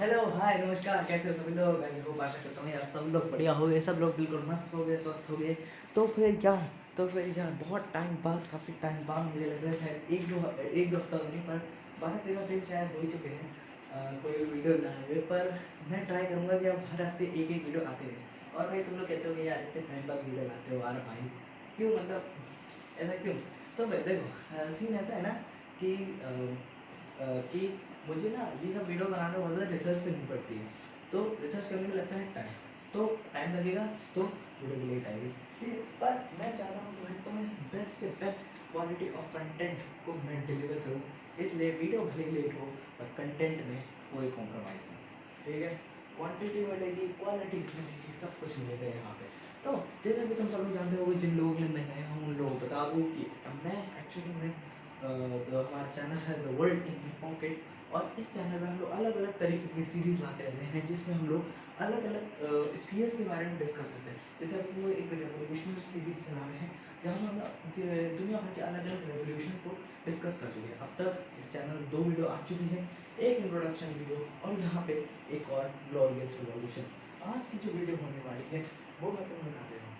Hello hi नमस्कार, कैसे हो सभी लोग। आई होप आशा करता हूँ यार सब लोग बढ़िया हो गए, सब लोग बिल्कुल मस्त हो गए, स्वस्थ हो गए। तो फिर यार बहुत टाइम बाद, काफ़ी टाइम बाद मुझे लग रहा है एक दो हफ्ता तो नहीं, पर 12-13 दिन शायद हो ही चुके हैं कोई वीडियो लाए हुए। पर मैं ट्राई करूँगा कि अब हर हफ्ते एक एक वीडियो आते रहे। और भाई तुम लोग कहते हो कि यार इतने टाइम बाद वीडियो लाते हो, अरे भाई क्यों, मतलब ऐसा क्यों। तो भाई देखो सीन ऐसा है ना कि कि मुझे ना ये सब वीडियो बनाने में बहुत ज़्यादा रिसर्च करनी पड़ती है। तो रिसर्च करने में लगता है टाइम, तो टाइम लगेगा तो वीडियो भी लेट आएगी। ठीक है, पर मैं चाह रहा हूँ कि भाई तुम्हें बेस्ट से बेस्ट क्वालिटी ऑफ कंटेंट को मैं डिलीवर करूँ। इसलिए वीडियो भले लेट हो पर कंटेंट में कोई कॉम्प्रोमाइज़ नहीं। ठीक है, क्वांटिटी मिलेगी, क्वालिटी मिलेगी, सब कुछ मिलेगा यहाँ पे। तो जैसा कि तुम सब लोग जानते हो, जिन लोगों के लिए मैं नया हूँ उन लोगों को बता दूँ कि मैं एक्चुअली में तो हमारा चैनल है द वर्ल्ड इन पॉकेट। और इस चैनल में हम लोग अलग अलग तरीके की सीरीज़ लाते रहते हैं, जिसमें हम लोग अलग अलग स्पीयर्स के बारे में डिस्कस करते हैं। जैसे अभी हम लोग एक रेवोल्यूशनरी सीरीज़ चला रहे हैं, जहाँ हम दुनिया भर के अलग अलग रेवोल्यूशन को डिस्कस कर चुके हैं। अब तक इस चैनल में 2 वीडियो आ चुकी है, एक इंट्रोडक्शन वीडियो और यहाँ पे एक और ग्लोरियस रिवॉल्यूशन। आज की जो वीडियो होने वाली है वो मैं तुम्हें बता दे रहा हूँ।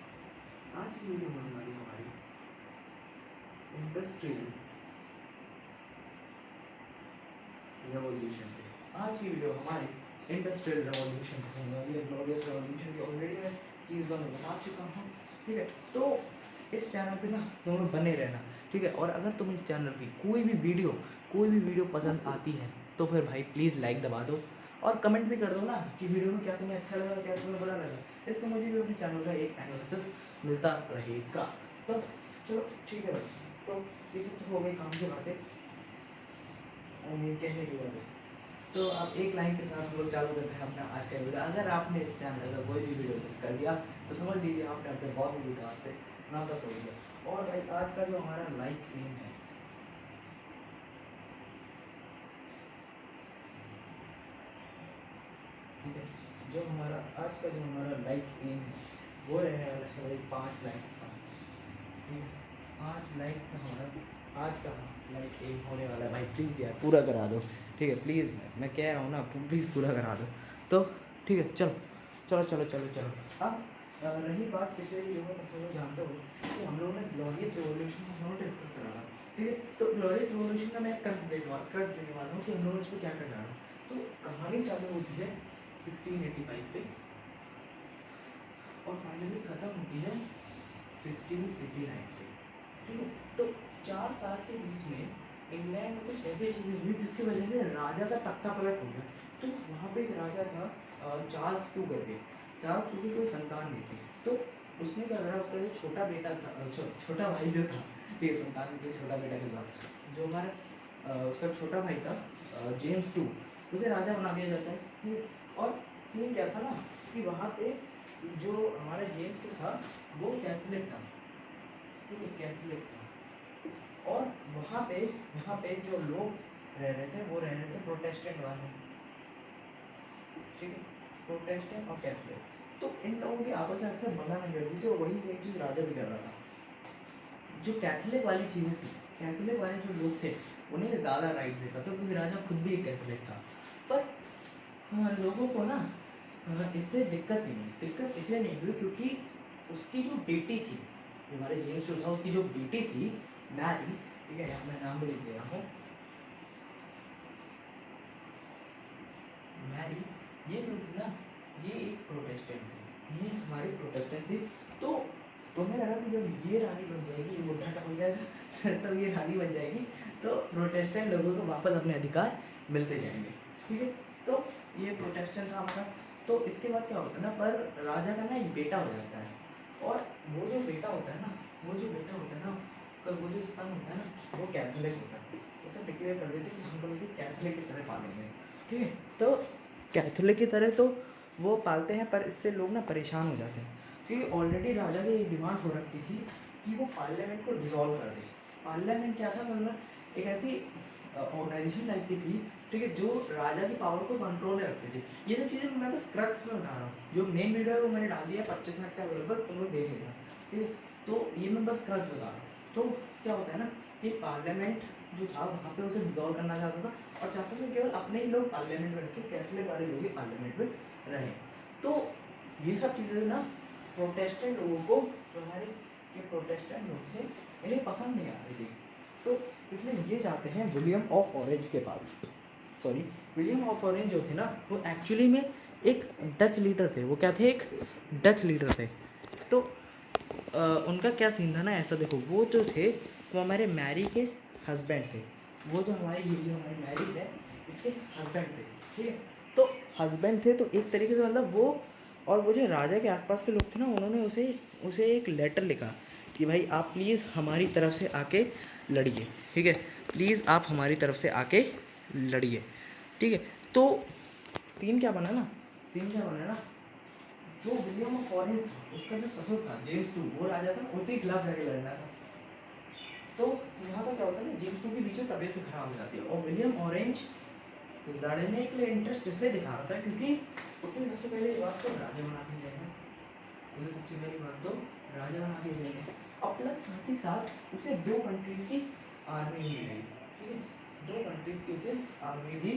आज की वीडियो होने वाली है हमारी इंडस्ट्रियल रेवोल्यूशन पे। आज की वीडियो हमारी इंडस्ट्रियल रेवोल्यूशन पे होने वाली है। ग्लोरियस रेवोल्यूशन की ऑलरेडी मैं चीज़ बता चुका हूँ। ठीक है, तो इस चैनल पे ना तुम लोग बने रहना। ठीक है, और अगर तुम्हें इस चैनल की कोई भी वीडियो पसंद आती है तो फिर भाई प्लीज़ लाइक दबा दो और कमेंट भी कर दो ना कि वीडियो में क्या तुम्हें अच्छा लगा, क्या तुम्हें बुरा लगा। इससे मुझे भी अपने चैनल का एक एनालिसिस मिलता रहेगा। तो चलो ठीक है भाई, तो ये सब तो हो गई काम की बातें, कहने की बात है। तो आप एक लाइन के साथ हम लोग चालू करते हैं अपना आज का वीडियो। अगर आपने इस चैनल का कोई भी वीडियो मिस कर दिया तो समझ लीजिए आपने अपने बहुत ही विकास से नाता तोड़ दिया। और भाई आज का जो हमारा लाइक एम है, ठीक है, जो हमारा आज का जो हमारा लाइक एम है वो रहने वाला है भाई 5 लाइक्स का। ठीक है, 5 लाइक्स का हमारा आज का लाइक एम होने वाला है। भाई प्लीज़ यार पूरा करा दो। ठीक है प्लीज़, मैं कह रहा हूँ ना, प्लीज़ पूरा करा दो। तो ठीक है, चलो चलो चलो चलो चलो। अब रही बात पिछले वीडियो में, तो लोग जानते हो कि हम लोगों ने ग्लोरियस रिवॉल्यूशन को हम लोग डिस्कस करा था। ठीक है, तो ग्लोरियस रिवॉल्यूशन का मैं कर्ज देने वाला हूँ कि हम लोग इसको क्या करना है। तो कहानी चालू होती है 1685 पे और फाइनली ख़त्म होती है 1689 पे। ठीक है, तो 4 साल के बीच में इंग्लैंड में कुछ ऐसी चीज़ें हुई जिसकी वजह से राजा का तख्ता पलट हो गया। तो वहाँ पे एक राजा था चार्ल्स टू करके। चार्ल्स टू की कोई संतान नहीं थी, तो उसने क्या करा, उसका जो छोटा बेटा था, छोटा भाई जो था, ठीक है संतान नहीं थी, छोटा बेटा के बाद जो हमारा उसका छोटा भाई था जेम्स टू, उसे राजा बना दिया जाता है। ठीक है, और सीन क्या था ना कि वहाँ पे जो हमारा जेम्स टू था वो कैथोलिक था। ठीक है, कैथोलिक था। और वहाँ पे जो लोग रह रहे थे वो रह रहे थे प्रोटेस्टेंट वाले। ठीक है, प्रोटेस्टेंट और कैथोलिक। तो इन लोगों की आपस में अक्सर मना नहीं करती थी और वही सेम चीज़ राजा भी कर रहा था। जो कैथोलिक वाली चीज़ें थी, कैथोलिक वाले जो लोग थे उन्हें ज़्यादा राइट्स देता था, क्योंकि राजा खुद भी एक कैथोलिक था। पर लोगों को ना इससे दिक्कत नहीं हुई। दिक्कत इसलिए नहीं हुई क्योंकि उसकी जो बेटी थी, जो हमारे जेम्स जो था उसकी जो बेटी थी मैरी, ठीक है यहाँ मैं नाम भी लिख दे रहा हूँ, मैरी, ये जो थी ना ये एक प्रोटेस्टेंट थी, ये हमारी प्रोटेस्टेंट थी। तो तुम्हें लगा कि जब ये रानी बन जाएगी, ये बुढ़ा का हो जाएगा तब ये रानी बन जाएगी तो प्रोटेस्टेंट लोगों को वापस अपने अधिकार मिलते जाएंगे। ठीक है, तो ये प्रोटेस्टेंट था हमारा। तो इसके बाद क्या होता है ना, पर राजा का ना एक बेटा हो जाता है, और वो जो बेटा होता है ना, वो जो सन होता है ना वो कैथोलिक होता है। उसे डिक्लेयर कर देते कि हम लोग इसे कैथोलिक की तरह पालेंगे। ठीक है, तो कैथोलिक की तरह तो वो पालते हैं, पर इससे लोग ना परेशान हो जाते हैं क्योंकि ऑलरेडी राजा की एक डिमांड हो रखी थी कि वो पार्लियामेंट को डिसॉल्व कर दे। पार्लियामेंट क्या था, मतलब एक ऐसी ऑर्गेनाइजेशन टाइप की थी, ठीक है, जो राजा की पावर को कंट्रोल में रखती थी। ये सब चीज़ें मैं बस क्रक्स में बता रहा हूँ। जो मेन वीडियो है वो मैंने डाल दिया 25 मिनट का अवेलेबल, तुम लोग देख लेना। ठीक है, तो ये मैं बस क्रक्स बता रहा हूँ। तो क्या होता है ना कि पार्लियामेंट जो था वहाँ पे उसे डिजॉल्व करना चाहता था और चाहता था केवल अपने ही लोग पार्लियामेंट में रखे, कैथोलिक वाले लोग ही पार्लियामेंट में रहें। तो ये सब चीज़ें ना प्रोटेस्टेंट लोगों को, जो हमारे ये प्रोटेस्टेंट लोग थे, इन्हें पसंद नहीं आ रही थी। तो इसलिए ये जाते हैं विलियम ऑफ ऑरेंज के पास। सॉरी, विलियम ऑफ ऑरेंज जो थे ना, वो एक्चुअली में एक डच लीडर थे। वो क्या थे? एक डच लीडर थे। तो उनका क्या सीन था ना, ऐसा देखो, वो जो थे वो हमारे मैरी के हस्बैंड थे। वो जो हमारी ये जो हमारी मैरी है, इसके हस्बैंड थे, ठीक है। तो हस्बैंड थे, तो एक तरीके से मतलब वो, और वो जो राजा के आसपास के लोग थे ना, उन्होंने उसे एक लेटर लिखा कि भाई आप प्लीज़ हमारी तरफ से आके लड़िए, ठीक है, प्लीज़ आप हमारी तरफ से आके लड़िए, ठीक है। तो सीन क्या बना ना, जो विलियम ऑफ ऑरेंज था, उसका जो ससुर था जेम्स टू, वो राजा था, उसी के खिलाफ जाके लड़ना था। तो यहाँ पर क्या होता है ना, जेम्स टू के बीच में तबीयत भी खराब हो जाती है और विलियम ऑरेंज लड़ने के लिए इंटरेस्ट इसलिए दिखा रहा था क्योंकि उसे सबसे पहले बात तो राजा बना के जाएगा, उसे सबसे पहली बात तो राजा बना के जाएगा, और प्लस साथ ही साथ उसे 2 कंट्रीज की आर्मी मिल गई, ठीक है, 2 कंट्रीज की उसे आर्मी भी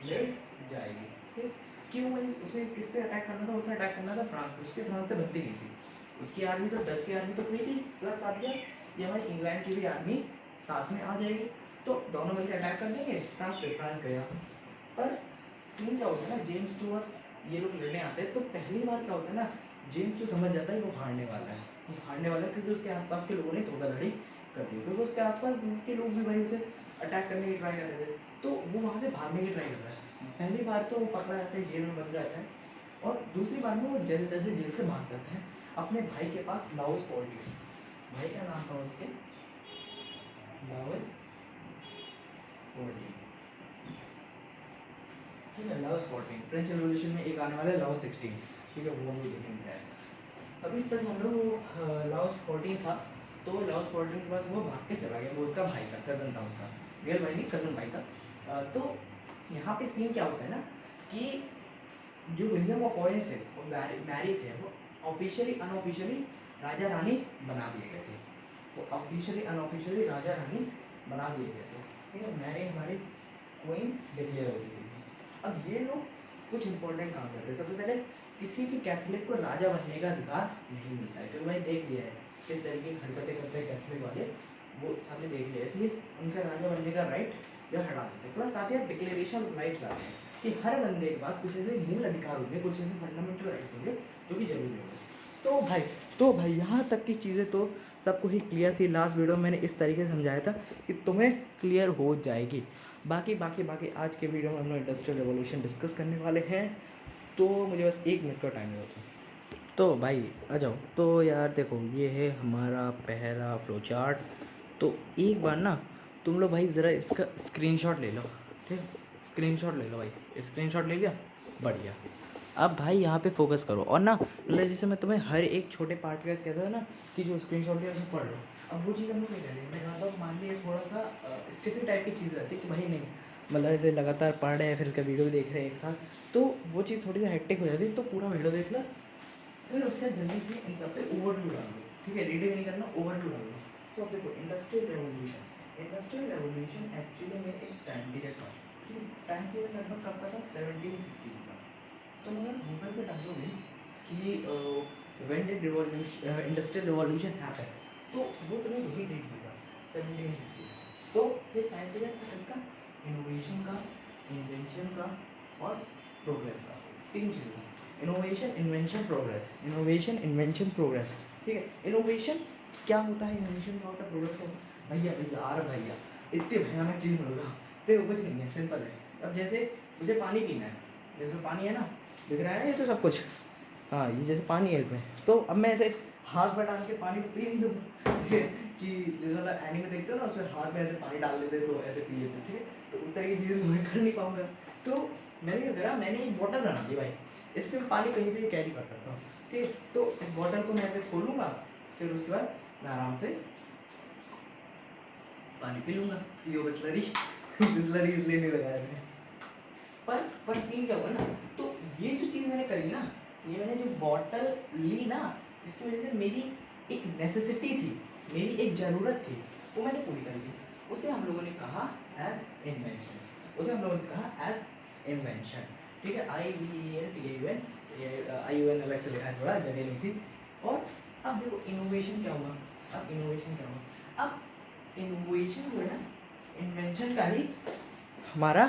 मिल जाएगी, ठीक है। क्यों भाई? उसे किस पे अटैक करना था? उसे अटैक करना था फ्रांस पे। उसके फ्रांस से बनती नहीं थी, उसकी आर्मी तो डच की आर्मी तो हुई थी, प्लस साथ में ये हमारी इंग्लैंड की भी आर्मी साथ में आ जाएगी, तो दोनों मिलकर अटैक कर देंगे फ्रांस पे। फ्रांस गया, पर सीन क्या होता है ना, जेम्स टू और ये लोग लड़ने आते हैं, तो पहली बार क्या होता है ना, जेम्स टू समझ जाता है वो हारने वाला है, क्योंकि उसके आसपास के लोगों ने धोखाधड़ी कर दी, क्योंकि उसके आसपास के लोग भी भाई उसे अटैक करने की ट्राई कर रहे थे, तो वो वहाँ से भागने की ट्राई कर रहा है। पहली बार तो वो पकड़ा जाता है, जेल में बंद रहता है, और दूसरी बार में वो जैसे तैसे जेल से भाग जाता है अपने भाई के पास, लाओस पोर्टियस। भाई का नाम था उसके, लाओस पोर्टियस, ठीक है, लाओस पोर्टियस। फ्रेंच रेवोल्यूशन में एक आने वाला है लाओस 16, ठीक है, वो हम लोग देखेंगे। अभी तक हम लोग लाओस 14 था, तो लाओस 14 के पास वो भाग के चला गया, वो उसका भाई था, कज़न था उसका, रियल भाई नहीं, कज़न भाई था। तो यहाँ पे सीन क्या होता है ना कि जो विलियम ऑफ ऑरेंज है वो मैरिड थे, वो ऑफिशियली अनऑफिशियली राजा रानी बना दिए गए थे, वो ऑफिशियली अनऑफिशियली राजा रानी बना दिए गए थे, ठीक है, मैरिड हमारी क्वीन डिक्लेयर होती थी। अब ये लोग कुछ इंपॉर्टेंट काम करते हैं। सबसे पहले किसी भी कैथोलिक को राजा बनने का अधिकार नहीं मिलता है, क्योंकि मैंने देख लिया है किस तरीके की हरकतें करते हैं कैथोलिक वाले, वो सामने देख लिया, इसलिए उनका राजा बनने का राइट यह हटा देते हैं। प्लस साथ ही डिक्लेरेशन राइट्स आते हैं कि हर बंदे के पास कुछ ऐसे मूल अधिकार होंगे, कुछ ऐसे फंडामेंटल राइट्स होंगे जो कि जरूरी होंगे। तो भाई यहाँ तक की चीज़ें तो सबको ही क्लियर थी। लास्ट वीडियो में मैंने इस तरीके से समझाया था कि तुम्हें क्लियर हो जाएगी। बाकी आज के वीडियो में हम लोग इंडस्ट्रियल रेवोल्यूशन डिस्कस करने वाले हैं, तो मुझे बस 1 मिनट का टाइम दो। तो भाई आ जाओ। तो यार देखो, ये है हमारा पहला फ्लो चार्ट। तो एक बार ना तुम लोग भाई ज़रा इसका स्क्रीनशॉट ले लो, ठीक, स्क्रीनशॉट ले लो भाई, स्क्रीनशॉट ले लिया, बढ़िया। अब भाई यहाँ पे फोकस करो, और ना मतलब जैसे मैं तुम्हें हर एक छोटे पार्ट का कहता था ना कि जो स्क्रीनशॉट लिया उसे पढ़ लो, अब वो चीज़ हम लोग नहीं कर रहे। मैं चाहता हूँ मान लीजिए थोड़ा सा स्टिफी टाइप की चीज़ रहती है कि भाई नहीं, मतलब ऐसे लगातार पढ़ रहे हैं फिर उसका वीडियो देख रहे हैं एक साथ, तो वो चीज़ थोड़ी सी हेक्टिक हो जाती है। तो पूरा वीडियो देख लो, फिर उसका जल्दी से इन सब पे ओवरव्यू डाल दो, ठीक है, रीडिंग नहीं करना, ओवरव्यू डाल दो। तो अब देखो, इंडस्ट्रियल रेवोल्यूशन एक्चुअली में एक टाइम पीरियड था, ठीक है, टाइम पीरियड लगभग कब का था? 1760 का। तो अगर गूगल पे डालोगे कि when did industrial revolution happen, तो वो तुम्हें यही डेट देगा, 1760। तो ये टाइम पीरियड था इसका, इनोवेशन का, इन्वेंशन का और प्रोग्रेस का, 3 चीज़ों का। Innovation, invention, progress, innovation, invention, progress, ठीक है। इनोवेशन क्या होता है, इन्वेंशन क्या होता है, प्रोग्रेस क्या होता है? भैया इतनी भयानक चीज़ मिल रहा, देखो कुछ नहीं है, सिंपल है। अब जैसे मुझे पानी पीना है, जिसमें पानी है ना, दिख रहा है ना ये तो सब कुछ, हाँ ये जैसे पानी है इसमें, तो अब मैं ऐसे हाथ में डाल के पानी को पी नहीं दूँ, ठीक है, कि जैसे मतलब एनीमे देखते हो ना, उसमें हाथ में ऐसे पानी डाल लेते तो ऐसे पी लेते, ठीक है, तो उस तरह की चीज़ें तो मैं कर नहीं पाऊँगा। तो मैंने क्या करा, मैंने एक बॉटल बना दी भाई, इससे मैं पानी कहीं भी कैरी कर सकता हूँ, ठीक है। तो इस बॉटल को मैं ऐसे खोलूँगा, फिर उसके बाद मैं आराम से पानी पी लूँगा। ये बिस्लरी बिस्लरी इसलिए नहीं लगाया मैंने, पर सीन क्या हुआ ना, तो ये जो चीज़ मैंने करी ना, ये मैंने जो बॉटल ली ना, जिसकी वजह से मेरी एक नेसेसिटी थी, मेरी एक ज़रूरत थी, वो मैंने पूरी कर ली। उसे हम लोगों ने कहा एज इन्वेंशन, उसे हम लोगों ने कहा एज इन्वेंशन। ठीक है, IUN अलग से लिखा है, थोड़ा जगह नहीं थी। और अब देखो इनोवेशन क्या हुआ, अब इनोवेशन क्या हुआ, अब इनोवेशन जो है ना इन्वेंशन का ही हमारा,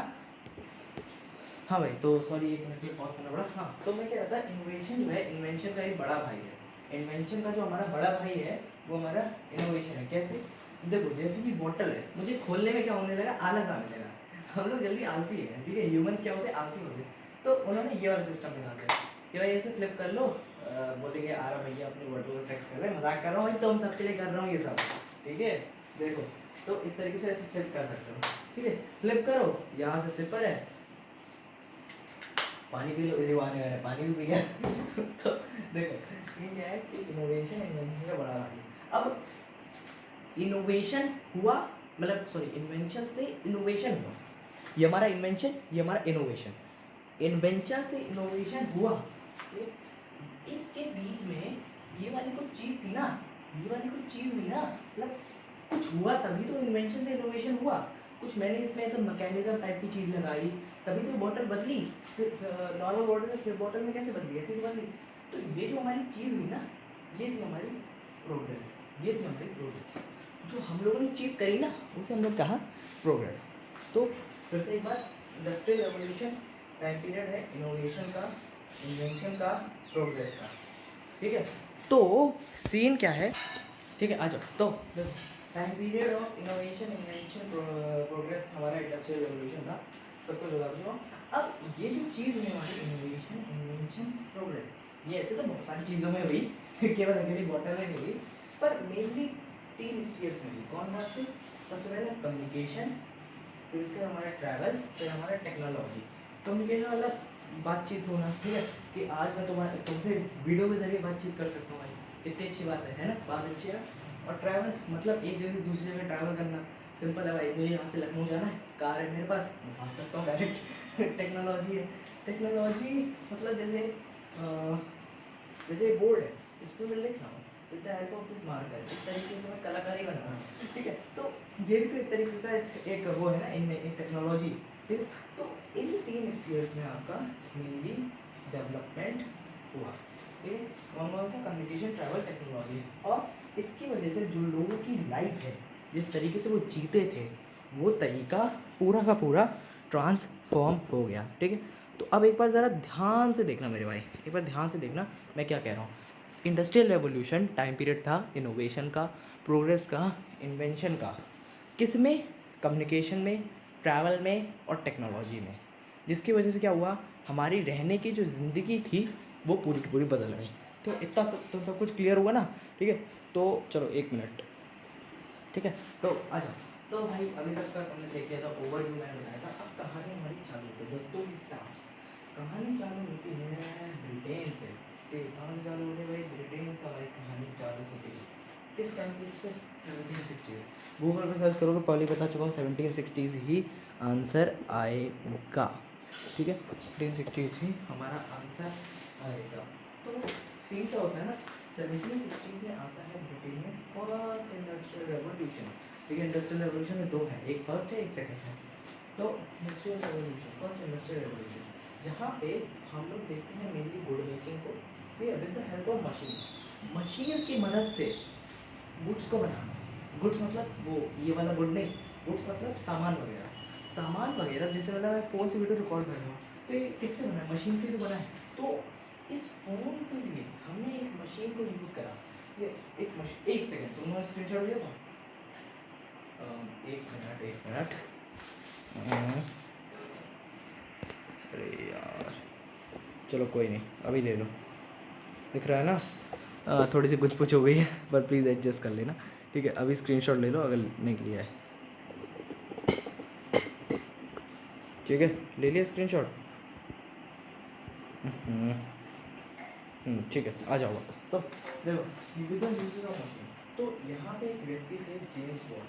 हाँ भाई तो सॉरी एक मिनट के पॉज करना पड़ा। हाँ तो मैं कह रहा था इनोवेशन जो है इन्वेंशन का ही बड़ा भाई है। इन्वेंशन का जो हमारा बड़ा भाई है वो हमारा इनोवेशन है। कैसे, देखो जैसे कि बॉटल है, मुझे खोलने में क्या होने लगा, आलस आने लगा। हम लोग जल्दी आलसी है, ठीक है, ह्यूमंस क्या होते हैं, आलसी होते हैं। तो उन्होंने ये वाला सिस्टम बना दिया कि भाई ऐसे फ्लिप कर लो, बोलेंगे आ रहा भैया अपनी बॉटल को टैक्स कर रहे हैं, मजाक कर रहा हूँ भाई, तो हम सबके लिए कर रहा हूँ ये सब, ठीक है। देखो तो इस तरीके से ऐसे फ्लिप कर सकते हो, ठीक है, फ्लिप करो, यहाँ से सिपर है, पानी पी लो, इसी बहाने मैंने पानी भी पिया। तो देखो सीन क्या है कि इनोवेशन इन्वेंशन का बड़ा भाई। अब इनोवेशन हुआ, मतलब सॉरी इन्वेंशन से इनोवेशन हुआ, ये हमारा इन्वेंशन, ये हमारा इनोवेशन, इन्वेंशन से इनोवेशन हुआ। इसके बीच में ये वाली कुछ चीज़ थी ना, ये वाली कुछ चीज़ हुई ना, मतलब कुछ हुआ तभी तो इन्वेंशन से इनोवेशन हुआ। कुछ मैंने इसमें ऐसा मैकेनिज्म टाइप की चीज़ लगाई, तभी तो बॉटल बदली, फिर नॉर्मल बॉटल से फिर बॉटल में कैसे बदली, ऐसे ही बदली। तो ये जो हमारी चीज़ हुई ना, ये थी हमारी प्रोग्रेस, ये थी हमारी प्रोग्रेस। जो हम लोगों ने चीज़ करी ना उसे हम लोग कहा प्रोग्रेस। तो फिर से एक बार, इंडस्ट्रियल रेवोल्यूशन टाइम पीरियड है इनोवेशन का, इन्वेंशन का, प्रोग्रेस का, ठीक है। तो सीन क्या है, ठीक है, आ जाओ। तो time period of innovation invention progress हमारा इंडस्ट्रियल रेवोल्यूशन था, सबको बता दूँ। अब ये जो चीज़ हुई हमारी इनोवेशन इन्वेंशन प्रोग्रेस, ये ऐसे तो बहुत सारी चीज़ों में हुई, केवल अकेली बॉटल में नहीं हुई, पर मेनली 3 स्फीयर्स में हुई। कौन कौन से, सबसे पहले कम्युनिकेशन, फिर उसके बाद हमारा ट्रैवल, फिर हमारा टेक्नोलॉजी। कम्युनिकेशन मतलब बातचीत होना, ठीक है, कि आज मैं तुमसे वीडियो के जरिए बातचीत कर सकता हूँ भाई, कितनी अच्छी बात है ना, बात अच्छी है। और ट्रैवल मतलब एक जगह से दूसरी जगह ट्रैवल करना, सिंपल है भाई, मुझे यहाँ से लखनऊ जाना है, कार है मेरे पास, मैं भाग सकता हूँ डायरेक्ट। टेक्नोलॉजी है, टेक्नोलॉजी मतलब जैसे बोर्ड है, इस पर मैं लिख रहा हूँ with the help of this marker, इस तरीके से मैं कलाकारी बना रहा हूँ, ठीक है। तो ये भी तो एक तरीके का एक वो है ना, इनमें एक टेक्नोलॉजी, ठीक है। तो इन 3 स्फीयर्स में आपका मेनली डेवलपमेंट हुआ, ठीक है। कौन कौन सा, कम्युनिकेशन, ट्रैवल, टेक्नोलॉजी। और इसकी वजह से जो लोगों की लाइफ है, जिस तरीके से वो जीते थे, वो तरीका पूरा का पूरा ट्रांसफॉर्म हो गया, ठीक है। तो अब एक बार ज़रा ध्यान से देखना मेरे भाई, एक बार ध्यान से देखना मैं क्या कह रहा हूँ। इंडस्ट्रियल रेवोल्यूशन टाइम पीरियड था इनोवेशन का, प्रोग्रेस का, इन्वेंशन का, किस में, कम्युनिकेशन में, ट्रैवल में और टेक्नोलॉजी में। जिसकी वजह से क्या हुआ, हमारी रहने की जो ज़िंदगी थी वो पूरी की पूरी बदल गई। तो इतना सब कुछ क्लियर हुआ ना, ठीक है। तो चलो 1 मिनट, ठीक है। तो आ जाओ। तो भाई अभी तक का हमने देख लिया था, ओवरव्यू मैंने बताया था। अब कहानी हमारी चालू होती है, दोस्तों की स्टार्ट। कहानी चालू होती है ब्रिटेन से, ठीक है, कहानी चालू होती है भाई ब्रिटेन से, हमारी कहानी चालू होती है किस टाइम पीरियड से, 1760। गूगल पे सर्च करोगे, पहले बता चुका हूँ 1760 ही आंसर आएगा, ठीक है, 1760 ही हमारा आंसर आएगा। तो सीन क्या होता है ना, 1760 में आता है ब्रिटेन में फर्स्ट इंडस्ट्रियल रेवोल्यूशन, ठीक है। इंडस्ट्रियल रेवोल्यूशन में 2 है, एक फर्स्ट है एक सेकंड है। तो industrial revolution, first industrial revolution, जहाँ पे हम लोग देखते हैं मेनली गुड मेकिंग को, with the help of machine, machine की मदद से गुड्स को बनाना। गुड्स मतलब वो ये वाला गुड नहीं, गुड्स मतलब सामान वगैरह, सामान वगैरह। जैसे मतलब मैं फ़ोन से वीडियो रिकॉर्ड कर रहा हूँ, तो ये किससे बना है, मशीन से तो बना है। तो इस फ़ोन के लिए हमने एक मशीन को यूज़ करा, ये एक मशीन, एक सेकेंड, तुमने स्क्रीनशॉट लिया था, एक मिनट, अरे यार चलो कोई नहीं, अभी ले लो, दिख रहा है ना। थोड़ी सी कुछ पुछ हो गई है, पर प्लीज़ एडजस्ट कर लेना, ठीक है। अभी स्क्रीनशॉट ले लो अगर नहीं लिया है, ठीक है, ले लिया स्क्रीनशॉट, ठीक है, आ जाओ वापस। तो देखो यूजेस ऑफ मशीन, तो यहाँ पे एक व्यक्ति थे जेम्स वॉट।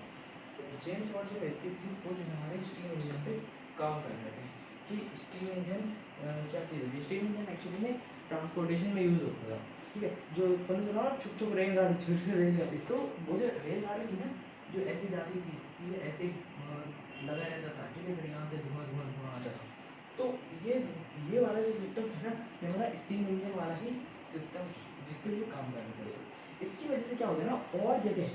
जेम्स वॉट जो व्यक्ति थे वो जो हमारे स्टीम इंजन पे काम कर रहे थे, कि स्टीम इंजन क्या चीज़ है। स्टीम इंजन एक्चुअली में ट्रांसपोर्टेशन में यूज़ होता था, ठीक है। जो तुमने सुना छुक छुक रेलगाड़ी, छोटी रेलगाड़ी, तो वो जो रेलगाड़ी थी ना, जो ऐसे जाती थी ये ऐसे लगा रहता था, ठीक है, फिर यहाँ से धुआं धुआं धुआं आता था। तो ये वाला जो सिस्टम है ना, ये हमारा स्टीम इंजन वाला ही सिस्टम जिसके लिए काम कर रहे थे। इसकी वजह से क्या होता है ना, और जगह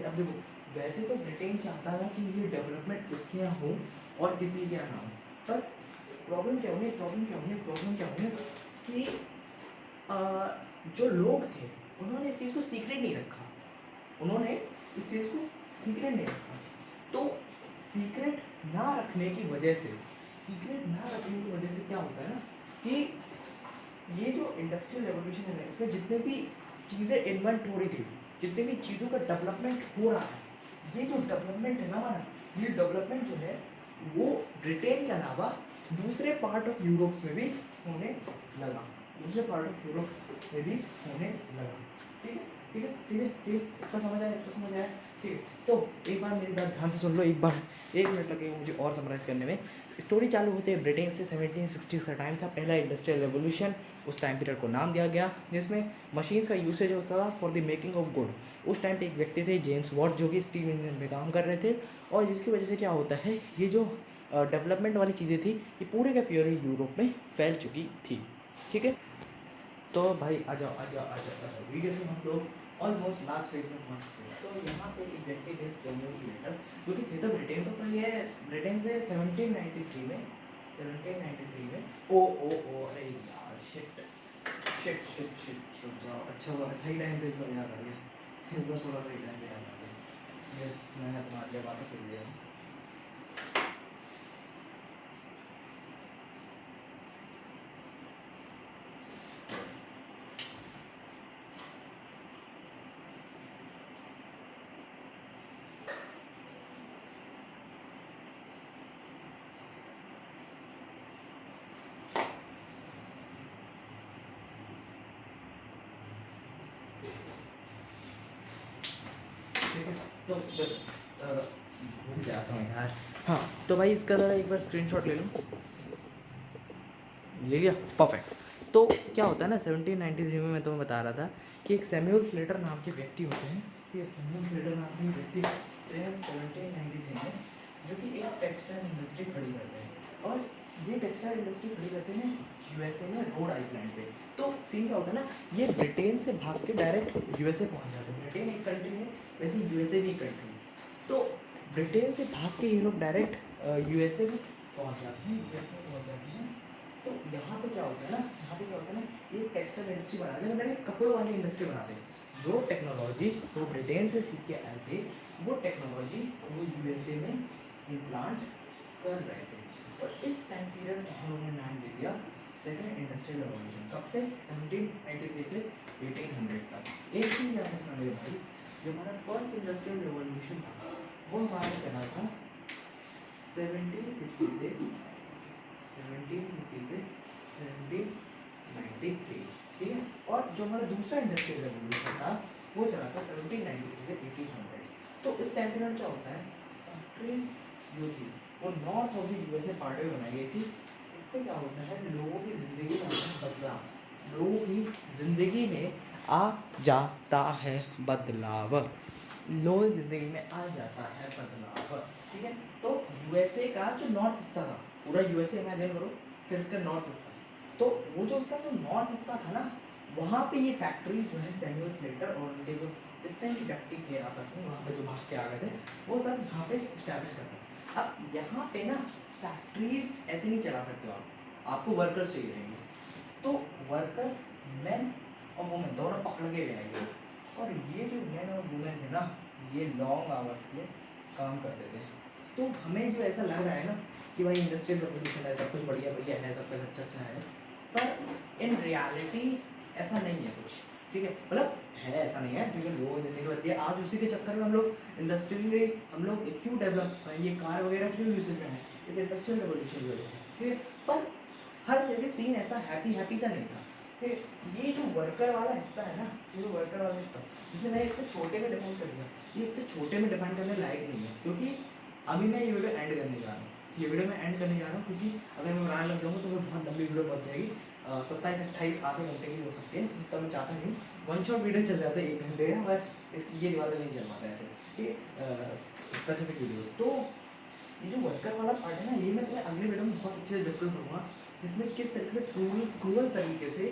अब देखो, वैसे तो ब्रिटेन चाहता था कि ये डेवलपमेंट उसके यहाँ हो और किसी के यहाँ ना हो, पर प्रॉब्लम क्या हुई कि जो लोग थे उन्होंने इस चीज़ को सीक्रेट नहीं रखा, तो सीक्रेट ना रखने की वजह से क्या होता है ना कि ये जो इंडस्ट्रियल रेवोल्यूशन है, इसमें जितने भी चीज़ें इन्वेंट हो रही थी, जितने भी चीज़ों का डेवलपमेंट हो रहा है, ये जो डेवलपमेंट है ना हमारा, ये डेवलपमेंट जो है वो ब्रिटेन के अलावा दूसरे पार्ट ऑफ यूरोप में भी होने लगा, ठीक है, इतना समझ आया, ठीक है। तो एक बार मेरी बात ध्यान से सुन लो, एक मिनट लगेगा मुझे और समराइज़ करने में। स्टोरी चालू होते हैं ब्रिटेन से। 1760s का टाइम था, पहला इंडस्ट्रियल रेवोल्यूशन, उस टाइम पीरियड को नाम दिया गया, जिसमें मशीन्स का यूसेज होता था for the making of good. उस टाइम पे एक व्यक्ति थे जेम्स वॉट, जो कि स्टीम इंजन पे काम कर रहे थे, और जिसकी वजह से क्या होता है, ये जो डेवलपमेंट वाली चीज़ें थी, ये पूरे के पूरे यूरोप में फैल चुकी थी, ठीक है। तो भाई आ जाओ, वीडियो में हम लोग ऑलमोस्ट लास्ट फेज में पहुंच चुके हैं। तो यहाँ पे एक व्यक्ति थे सैमुअल स्लेटर, जो कि थे तो ब्रिटेन, तो पर ये ब्रिटेन से 1793 में अरे यार शिट जाओ, अच्छा हुआ सही टाइम पे इस बार याद आ गया, इस बार थोड़ा सही टाइम पे याद आ गया, मैंने तुम्हारे लिए बातें सुन लिया। तो भूल जाता हूँ यार। हाँ, तो भाई इसका ज़रा एक बार स्क्रीनशॉट ले लूँ, ले लिया, परफेक्ट। तो क्या होता है ना, 1793 में मैं तुम्हें बता रहा था कि एक सैमुअल स्लेटर नाम के व्यक्ति होते हैं, ये सैमुअल स्लेटर नाम के व्यक्ति होते हैं 1793 में, जो कि एक टेक्सटाइल इंडस्ट्री खड़ी करते हैं, और ये टेक्सटाइल इंडस्ट्री खड़ी करते हैं यूएसए में, रोड आइसलैंड पे। तो सीन क्या होता है ना, ये ब्रिटेन से भाग के डायरेक्ट यूएसए पहुंच जाते हैं। ब्रिटेन एक कंट्री है, वैसे यूएसए भी एक कंट्री है। तो ब्रिटेन से भाग के ये लोग डायरेक्ट यूएसए में पहुंच जाते हैं। तो यहाँ पे क्या होता है ना, ये टेक्सटाइल इंडस्ट्री बनाते हैं, मतलब एक कपड़ों वाली इंडस्ट्री बनाते हैं। जो टेक्नोलॉजी वो ब्रिटेन से सीख के आए थे, वो टेक्नोलॉजी वो यूएसए में इम्प्लांट कर रहे थे। और इस टाइम पीरियड को हम लोगों ने नाम दे दिया सेकेंड इंडस्ट्रियल रेवोल्यूशन। कब से? 1793 से 1800 तक। एक चीज़ याद रखना मेरे भाई, जो हमारा फर्स्ट इंडस्ट्रियल रेवोल्यूशन था, वो हमारा चला था 1760 से 1793, ठीक है। और जो हमारा दूसरा इंडस्ट्रियल रेवोल्यूशन था, वो चला था 1793 से 1800। तो इस टाइम पीरियड क्या होता है, फैक्ट्रीज जो थी वो north of the USA part में बनाई गई थी। इससे क्या होता है, लोगों की ज़िंदगी में बदलाव, लोगों की ज़िंदगी में आ जाता है बदलाव, लोगों की ज़िंदगी में आ जाता है बदलाव, ठीक है। तो यूएसए का जो नॉर्थ हिस्सा था, पूरा यूएसए इमेजिन करो, फिर उसका नॉर्थ हिस्सा, तो वो जो उसका जो नॉर्थ हिस्सा था ना, वहाँ पे ये फैक्ट्रीज जो है सैमुअल स्लेटर और उनके जो जितने भी व्यक्ति थे आपस में, वहाँ पे जो भाग के आ गए थे, वो सब यहाँ पे इस्टेब्लिश करते हैं। अब यहाँ पे ना फैक्ट्रीज ऐसे नहीं चला सकते हो आपको वर्कर्स चाहिए रहेंगे। तो वर्कर्स मैन और वुमेन दोनों पकड़ के ले आएंगे, और ये जो मैन और वुमेन थे ना, ये लॉन्ग आवर्स के काम करते थे। तो हमें जो ऐसा लग रहा है ना कि भाई इंडस्ट्रियल रेवोल्यूशन है, सब कुछ बढ़िया बढ़िया है, सब कुछ अच्छा है, पर इन रियलिटी ऐसा नहीं है कुछ, ठीक है। मतलब है, ऐसा नहीं है, ठीक है, लोगों की ज़िंदगी बढ़ती है। आज उसी के चक्कर में हम लोग इंडस्ट्रियली हम लोग क्यों डेवलप, ये कार वगैरह क्यों यूज में है, इस इंडस्ट्रियल रेवोल्यूशन की वजह से, ठीक है। पर हर जगह सीन ऐसा हैप्पी सा नहीं था। फिर ये जो वर्कर वाला हिस्सा है ना, ये जो वर्कर वाला हिस्सा, जिसे मैंने इतने छोटे में डिफाइन कर दिया, ये इतने छोटे में डिफाइन करने लायक नहीं है, क्योंकि अभी मैं ये वीडियो एंड करने जा रहा हूँ, क्योंकि अगर मैं बनाने लग जाऊँगा तो वो बहुत लंबी वीडियो पहुँच जाएगी, 27-28 आधे घंटे की हो सकती है, तो मैं चाहता नहीं वन शॉट वीडियो चल जाता है 1 घंटे का, बट ये वाला नहीं चल पाता है ऐसे, ठीक है। Specific videos. तो ये जो वर्कर वाला पार्ट है ना, ये मैं तुम्हें अगले वीडियो में बहुत अच्छे से डिस्कस करूँगा, जिसमें किस तरीके से क्रूअल तरीके से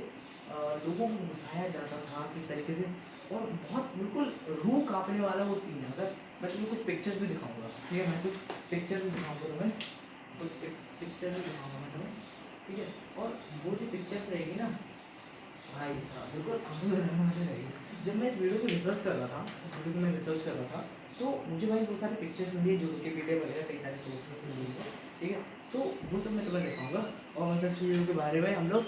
लोगों को घुसाया जाता था, किस तरीके से, और बहुत बिल्कुल रूह काँपने वाला वो सीन है। अगर मैं तुम्हें कुछ पिक्चर्स भी दिखाऊंगा, ठीक है, मैं कुछ पिक्चर भी दिखाऊंगा तुम्हें, कुछ पिक्चर भी दिखाऊंगा मैं तुम्हें, ठीक है। और वो जो पिक्चर्स रहेगी ना भाई साहब, बिल्कुल आंसू रहने वाली रहेगी। जब मैं इस वीडियो को रिसर्च कर रहा था, इस वीडियो को मैं रिसर्च कर रहा था, तो मुझे भाई वो सारे पिक्चर्स मिली जो विकिपीडिया वगैरह कई सारे सोर्सेस मिली है, ठीक है। तो वो सब मैं तुम्हें दिखाऊंगा और उन सब चीज़ों के बारे में हम लोग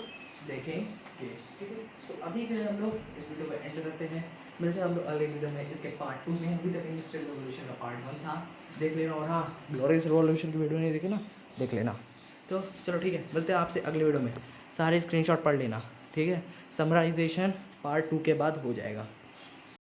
देखेंगे, ठीक है। तो अभी के लिए हम लोग इस वीडियो को एंड करते हैं, मिलते हैं हम लोग अगले वीडियो में इसके पार्ट 2 में। अभी तक इंडस्ट्रियल रिवॉल्यूशन का पार्ट 1 था, देख लेना, और हाँ ग्लोरियस रिवॉल्यूशन की वीडियो नहीं देखी ना, देख लेना। तो चलो ठीक है, मिलते हैं आपसे अगले वीडियो में, सारे स्क्रीनशॉट पढ़ लेना, ठीक है। समराइजेशन पार्ट 2 के बाद हो जाएगा।